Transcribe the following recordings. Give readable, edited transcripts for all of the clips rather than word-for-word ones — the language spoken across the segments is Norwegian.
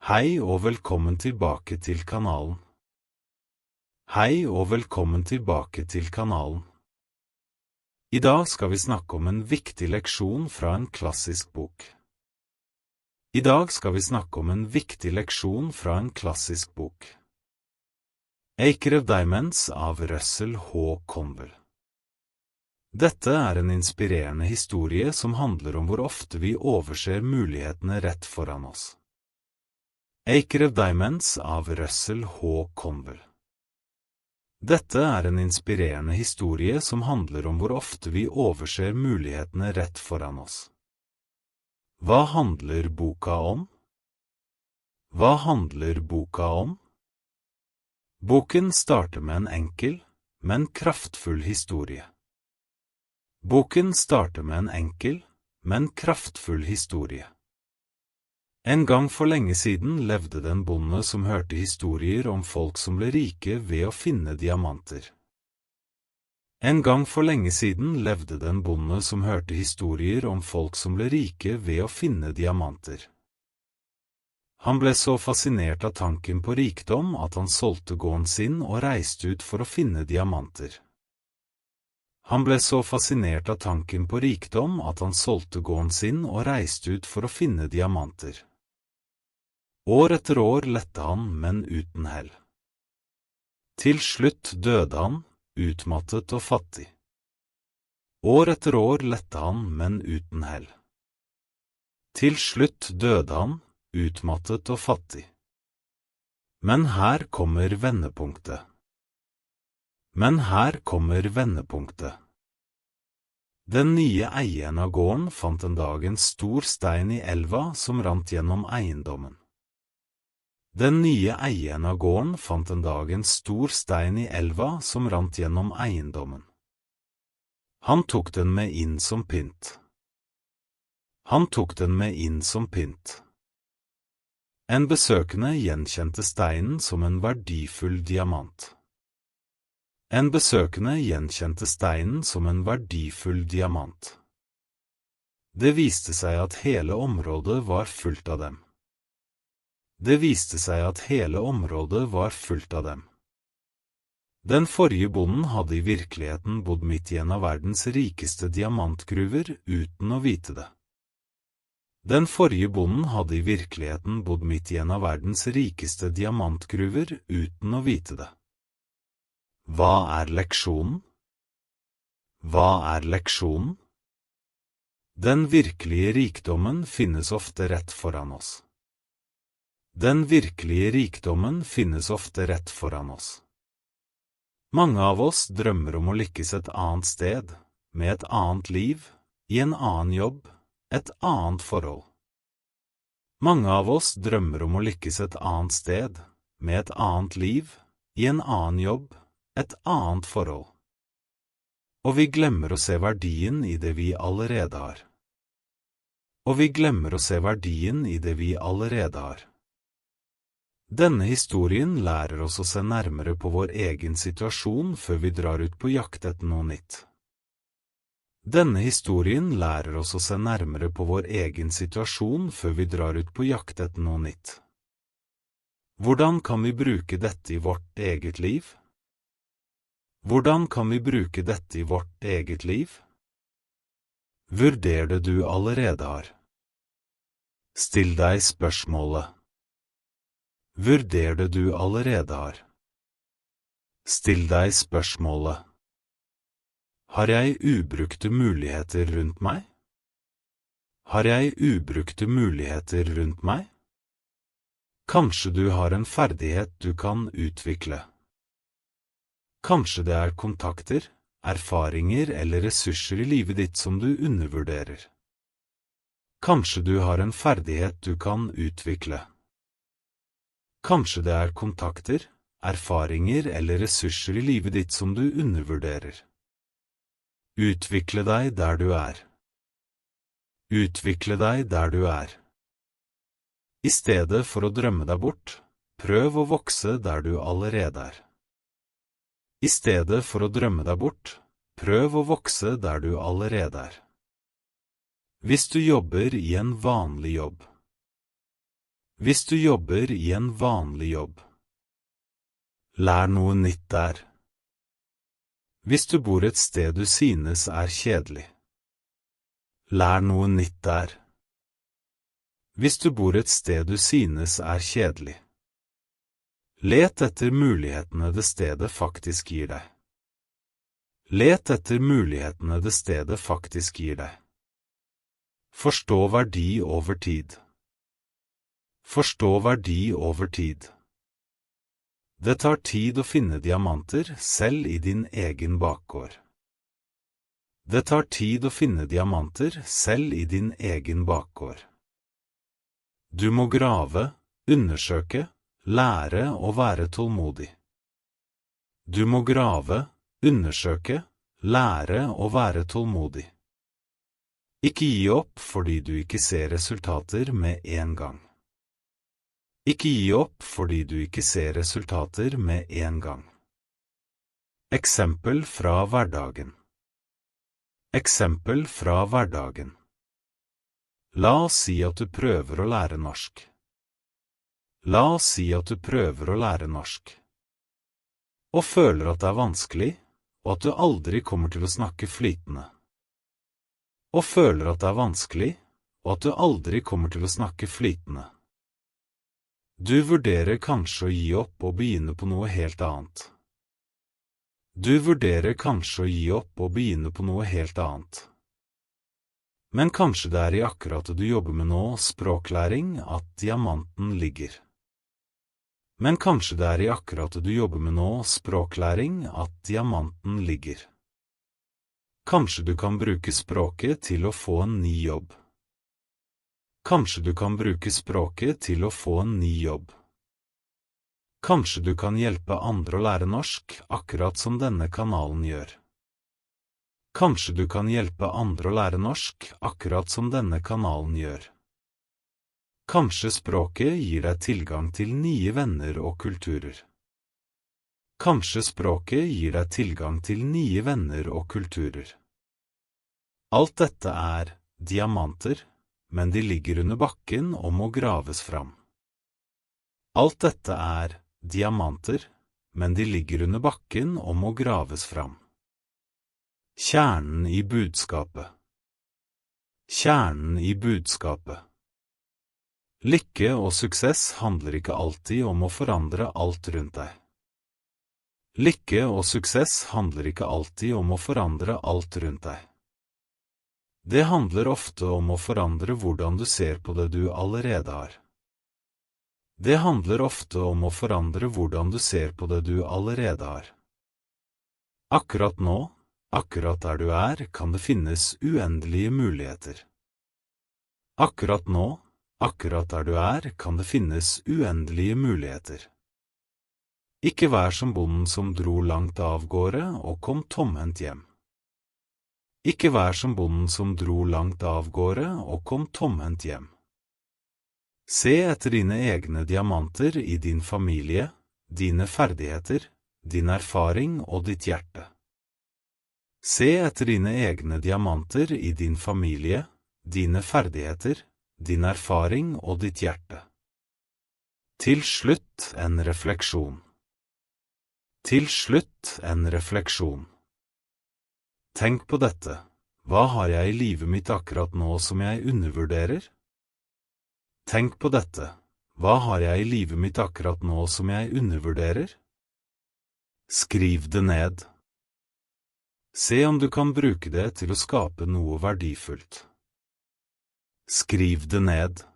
Hei og velkommen tilbake til kanalen. Hei og velkommen tilbake til kanalen. I dag skal vi snakke om en viktig leksjon fra en klassisk bok. I dag skal vi snakke om en viktig leksjon fra en klassisk bok. Acre of Diamonds av Russell H. Conwell. Dette er en inspirerende historie som handler om hvor ofte vi overser mulighetene rett foran oss. Acre of Diamonds av Russell H. Conwell. Dette er en inspirerende historie som handler om hvor ofte vi overser mulighetene rett foran oss. Hva handler boka om? Hva handler boka om? Boken starter med en enkel, men kraftfull historie. Boken starter med en enkel, men kraftfull historie. En gang for lenge siden levde det en bonde som hørte historier om folk som ble rike ved å finne diamanter. En gang for lenge siden levde det en bonde som hørte historier om folk som ble rike ved å finne diamanter. Han ble så fascinert av tanken på rikdom at han solgte gården sin og reiste ut for å finne diamanter. Han ble så fascinert av tanken på rikdom at han solgte gården sin og reiste ut for å finne diamanter. År etter år lette han, men uten hell. Til slutt døde han, utmattet og fattig. År etter år lette han, men uten hell. Til slutt døde han, utmattet og fattig. Men her kommer vendepunktet. Men her kommer vendepunktet. Den nye eieren av gården fant en dag en stor stein i elva som rant gjennom eiendommen. Den nye eieren av gården fant en dag en stor stein i elva som rant gjennom eiendommen. Han tok den med inn som pynt. Han tok den med inn som pynt. En besøkende gjenkjente steinen som en verdifull diamant. En besøkende gjenkjente steinen som en verdifull diamant. Det viste seg at hele området var fullt av dem. Det viste seg at hele området var fullt av dem. Den forrige bonden hadde i virkeligheten bodd midt i en av verdens rikeste diamantgruver uten å vite det. Den forrige bonden hadde i virkeligheten bodd midt i en av verdens rikeste diamantgruver uten å vite det. Hva er leksjonen? Hva er leksjonen? Den virkelige rikdommen finnes ofte rett foran oss. Den virkelige rikdommen finnes ofte rett foran oss. Mange av oss drømmer om å lykkes et annet sted, med et annet liv, i en annen jobb, et annet forhold. Mange av oss drømmer om å lykkes et annet sted, med et annet liv, i en annen jobb, et annet forhold. Og vi glemmer å se verdien i det vi allerede har. Og vi glemmer å se verdien i det vi allerede har. Denne historien lærer oss å se nærmere på vår egen situasjon før vi drar ut på jakt etter noe nytt. Denne historien lærer oss å se nærmere på vår egen situasjon før vi drar ut på jakt etter noe nytt. Hvordan kan vi bruke dette i vårt eget liv? Hvordan kan vi bruke dette i vårt eget liv? Vurder det du allerede har. Still deg spørsmålet. Vurder det du allerede har. Still deg spørsmålet. Har jeg ubrukte muligheter rundt meg? Har jeg ubrukte muligheter rundt meg? Kanskje du har en ferdighet du kan utvikle. Kanskje det er kontakter, erfaringer eller ressurser i livet ditt som du undervurderer. Kanskje du har en ferdighet du kan utvikle. Kanskje det er kontakter, erfaringer eller ressurser i livet ditt som du undervurderer. Utvikle deg der du er. Utvikle deg der du er. I stedet for å drømme deg bort, prøv å vokse der du allerede er. I stedet for å drømme deg bort, prøv å vokse der du allerede er. Hvis du jobber i en vanlig jobb. Hvis du jobber i en vanlig jobb. Lær noe nytt der. Hvis du bor et sted du synes kjedelig. Lær noe nytt der. Hvis du bor et sted du synes kjedelig. Let etter mulighetene det stedet faktisk gir deg. Let etter mulighetene det stedet faktisk gir deg. Forstå verdi over tid. Forstå verdi over tid. Det tar tid å finne diamanter selv i din egen bakgård. Det tar tid å finne diamanter selv i din egen bakgård. Du må grave, undersøke, lære og være tålmodig. Du må grave, undersøke, lære og være tålmodig. Ikke gi opp fordi du ikke ser resultater med en gang. Ikke gi opp fordi du ikke ser resultater med en gang. Eksempel fra hverdagen. Eksempel fra hverdagen. La oss si at du prøver å lære norsk. La oss si at du prøver å lære norsk. Og føler at det vanskelig, og at du aldri kommer til å snakke flytende. Og føler at det vanskelig, og at du aldri kommer til å snakke flytende. Du vurderer kanskje å gi opp og begynne på noe helt annet. Du vurderer kanskje å gi opp og begynne på noe helt annet. Men kanskje det i akkurat det du jobber med nå, språklæring, at diamanten ligger. Men kanskje det i akkurat det du jobber med nå, språklæring, at diamanten ligger. Kanskje du kan bruke språket til å få en ny jobb. Kanskje du kan bruke språket til å få en ny jobb. Kanskje du kan hjelpe andre å lære norsk, akkurat som denne kanalen gjør. Kanskje du kan hjelpe andre å lære norsk, akkurat som denne kanalen gjør. Kanskje språket gir deg tilgang til nye venner og kulturer. Kanskje språket gir deg tilgang til nye venner og kulturer. Alt dette diamanter, men de ligger under bakken og må graves fram. Alt dette diamanter, men de ligger under bakken og må graves fram. Kjernen i budskapet. Kjernen i budskapet. Lykke og suksess handler ikke alltid om å forandre alt rundt deg. Lykke og suksess handler ikke alltid om å forandre alt rundt deg. Det handler ofte om å forandre hvordan du ser på det du allerede har. Det handler ofte om å forandre hvordan du ser på det du allerede har. Akkurat nå, akkurat der du kan det finnes uendelige muligheter. Akkurat nå, akkurat der du kan det finnes uendelige muligheter. Ikke vær som bonden som dro langt av gårde og kom tomhendt hjem. Ikke vær som bonden som dro langt av gårde og kom tomhendt hjem. Se etter dine egne diamanter i din familie, dine ferdigheter, din erfaring og ditt hjerte. Se etter dine egne diamanter i din familie, dine ferdigheter, din erfaring og ditt hjerte. Til slutt en refleksjon. Til slutt en refleksjon. Tenk på dette. Hva har jeg i livet mitt akkurat nå som jeg undervurderer? Tenk på dette. Hva har jeg i livet mitt akkurat nå som jeg undervurderer? Skriv det ned. Se om du kan bruke det til å skape noe verdifullt. Skriv det ned.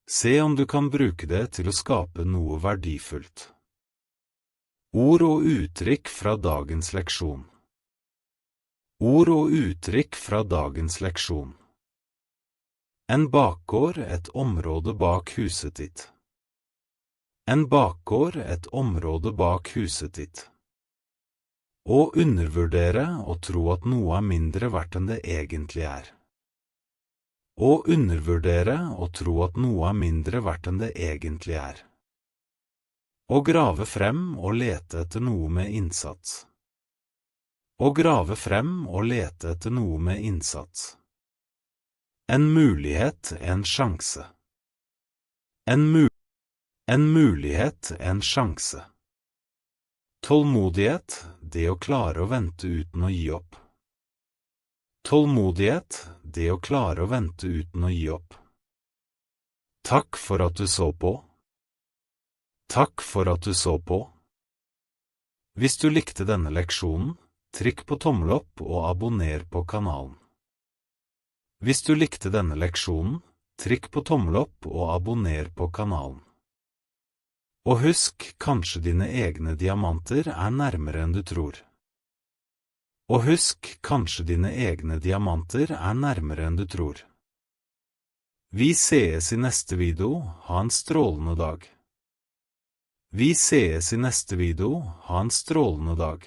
Se om du kan bruke det til å skape noe verdifullt. Ord og uttrykk fra dagens leksjon. Ord og uttrykk fra dagens leksjon. En bakgård, et område bak huset ditt. En bakgård, et område bak huset ditt. Å undervurdere og tro at noe mindre verdt enn det egentlig Å undervurdere og tro at noe mindre verdt enn det egentlig Å grave frem og lete etter noe med innsats. Å grave frem og lete etter noe med innsats. En mulighet, en sjanse. En mulighet, en sjanse. Tålmodighet, det å klare å vente uten å gi opp. Tålmodighet, det å klare å vente uten å gi opp. Takk for at du så på. Takk for at du så på. Hvis du likte denne leksjonen, trykk på tommel opp og abonner på kanalen. Hvis du likte denne leksjonen, trykk på tommel opp og abonner på kanalen. Og husk, kanskje dine egne diamanter er nærmere enn du tror. Og husk, kanskje dine egne diamanter er nærmere enn du tror. Vi sees i neste video, ha en strålende dag. Vi sees i neste video, ha en strålende dag.